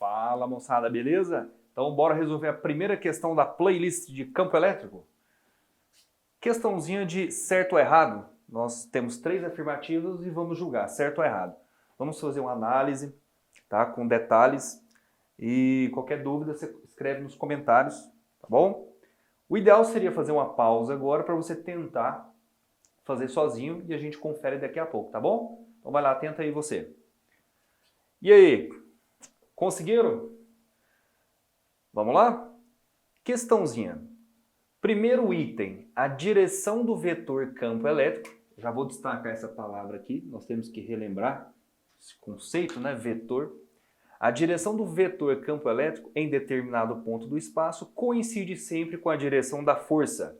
Fala, moçada, beleza? Então bora resolver a primeira questão da playlist de campo elétrico. Questãozinha de certo ou errado. Nós temos 3 afirmativas e vamos julgar certo ou errado. Vamos fazer uma análise, tá? Com detalhes, e qualquer dúvida você escreve nos comentários, tá bom? O ideal seria fazer uma pausa agora para você tentar fazer sozinho e a gente confere daqui a pouco, tá bom? Então vai lá, tenta aí você. E aí, conseguiram? Vamos lá? Questãozinha. Primeiro item, a direção do vetor campo elétrico. Já vou destacar essa palavra aqui, nós temos que relembrar esse conceito, né? Vetor. A direção do vetor campo elétrico em determinado ponto do espaço coincide sempre com a direção da força,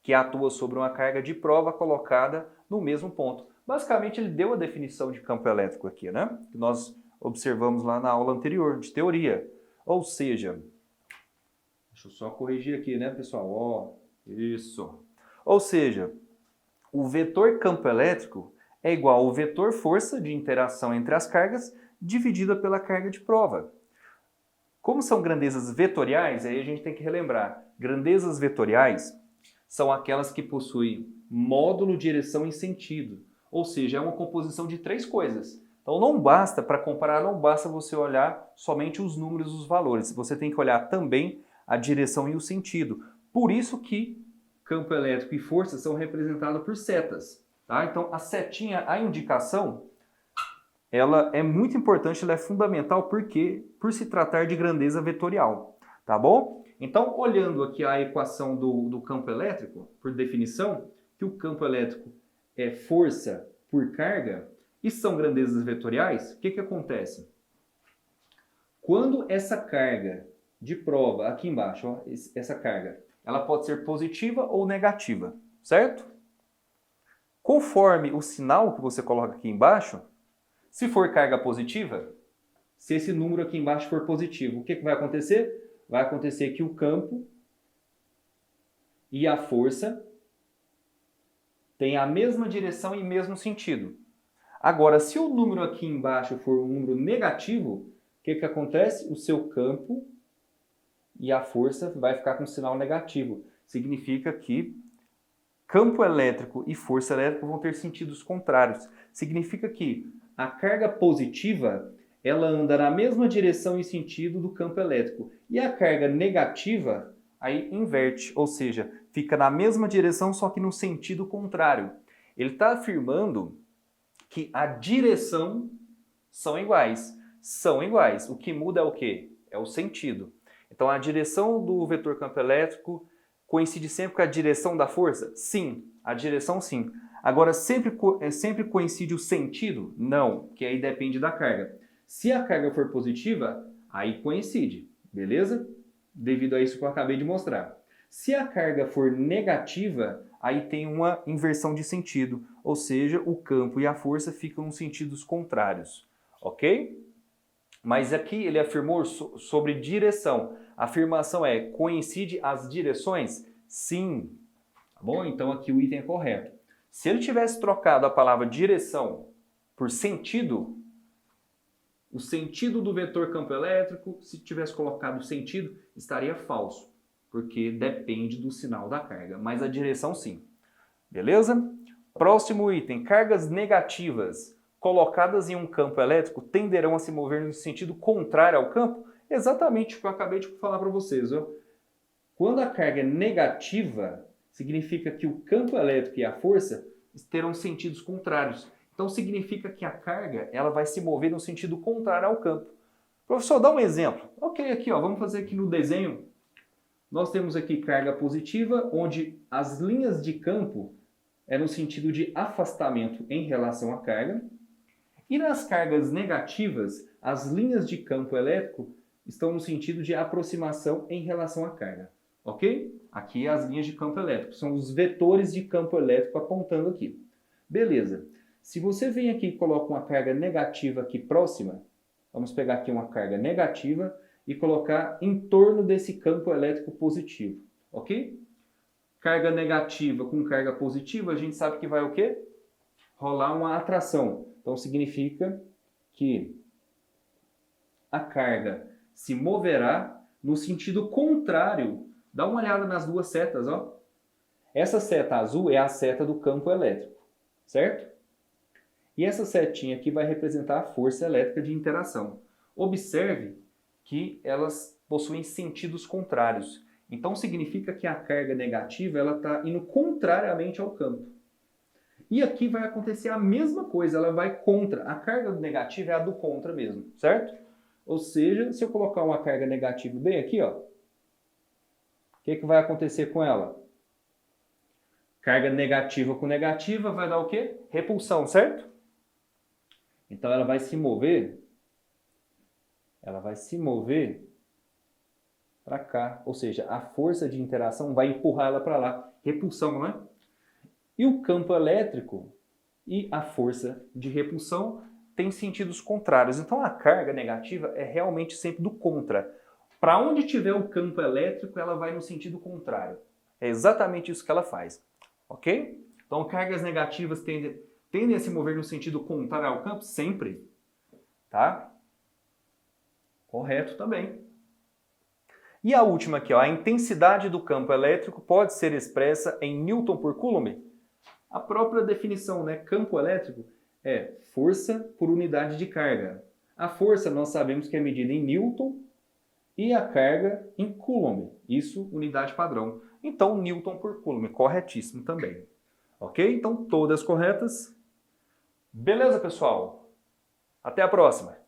que atua sobre uma carga de prova colocada no mesmo ponto. Basicamente, ele deu a definição de campo elétrico aqui, né? Que nós observamos lá na aula anterior, de teoria. Ou seja, deixa eu só corrigir aqui, né, pessoal? Ó, isso. Ou seja, o vetor campo elétrico é igual ao vetor força de interação entre as cargas dividida pela carga de prova. Como são grandezas vetoriais, aí a gente tem que relembrar. Grandezas vetoriais são aquelas que possuem módulo, direção e sentido. Ou seja, é uma composição de 3 coisas. Então não basta, para comparar, não basta você olhar somente os números, os valores. Você tem que olhar também a direção e o sentido. Por isso que campo elétrico e força são representados por setas. Tá? Então a setinha, a indicação, ela é muito importante, ela é fundamental porque por se tratar de grandeza vetorial. Tá bom? Então, olhando aqui a equação do campo elétrico, por definição, que o campo elétrico é força por carga e são grandezas vetoriais, o que acontece? Quando essa carga de prova, aqui embaixo, ó, essa carga, ela pode ser positiva ou negativa, certo? Conforme o sinal que você coloca aqui embaixo, se for carga positiva, se esse número aqui embaixo for positivo, o que vai acontecer? Vai acontecer que o campo e a força têm a mesma direção e mesmo sentido. Agora, se o número aqui embaixo for um número negativo, o que acontece? O seu campo e a força vai ficar com sinal negativo. Significa que campo elétrico e força elétrica vão ter sentidos contrários. Significa que a carga positiva ela anda na mesma direção e sentido do campo elétrico. E a carga negativa aí inverte, ou seja, fica na mesma direção, só que no sentido contrário. Ele está afirmando que a direção são iguais. São iguais. O que muda é o quê? É o sentido. Então, a direção do vetor campo elétrico coincide sempre com a direção da força? Sim, a direção sim. Agora, sempre coincide o sentido? Não, que aí depende da carga. Se a carga for positiva, aí coincide, beleza? Devido a isso que eu acabei de mostrar. Se a carga for negativa, aí tem uma inversão de sentido, ou seja, o campo e a força ficam em sentidos contrários, ok? Mas aqui ele afirmou sobre direção. A afirmação é, coincide as direções? Sim. Tá bom? Então aqui o item é correto. Se ele tivesse trocado a palavra direção por sentido, o sentido do vetor campo elétrico, se tivesse colocado sentido, estaria falso, porque depende do sinal da carga, mas a direção sim. Beleza? Próximo item, cargas negativas colocadas em um campo elétrico tenderão a se mover no sentido contrário ao campo? Exatamente o que eu acabei de falar para vocês. Ó. Quando a carga é negativa, significa que o campo elétrico e a força terão sentidos contrários. Então significa que a carga ela vai se mover no sentido contrário ao campo. Professor, dá um exemplo. Ok, aqui ó, vamos fazer aqui no desenho. Nós temos aqui carga positiva, onde as linhas de campo é no sentido de afastamento em relação à carga. E nas cargas negativas, as linhas de campo elétrico estão no sentido de aproximação em relação à carga. Ok? Aqui as linhas de campo elétrico, são os vetores de campo elétrico apontando aqui. Beleza. Se você vem aqui e coloca uma carga negativa aqui próxima, vamos pegar aqui uma carga negativa e colocar em torno desse campo elétrico positivo. Ok? Carga negativa com carga positiva, a gente sabe que vai o quê? Rolar uma atração. Então significa que a carga se moverá no sentido contrário. Dá uma olhada nas duas setas, ó. Essa seta azul é a seta do campo elétrico, certo? E essa setinha aqui vai representar a força elétrica de interação. Observe que elas possuem sentidos contrários. Então significa que a carga negativa ela está indo contrariamente ao campo. E aqui vai acontecer a mesma coisa, ela vai contra. A carga negativa é a do contra mesmo, certo? Ou seja, se eu colocar uma carga negativa bem aqui, ó, o que vai acontecer com ela? Carga negativa com negativa vai dar o quê? Repulsão, certo? Então ela vai se mover para cá, ou seja, a força de interação vai empurrar ela para lá. Repulsão, não é? E o campo elétrico e a força de repulsão têm sentidos contrários. Então a carga negativa é realmente sempre do contra. Para onde tiver o campo elétrico, ela vai no sentido contrário. É exatamente isso que ela faz. Ok? Então cargas negativas tendem a se mover no sentido contrário ao campo sempre. Tá? Correto também. E a última aqui, ó, a intensidade do campo elétrico pode ser expressa em Newton por Coulomb. A própria definição, né? Campo elétrico é força por unidade de carga. A força nós sabemos que é medida em Newton e a carga em Coulomb. Isso, unidade padrão. Então, Newton por Coulomb, corretíssimo também. Ok? Então, todas corretas. Beleza, pessoal? Até a próxima!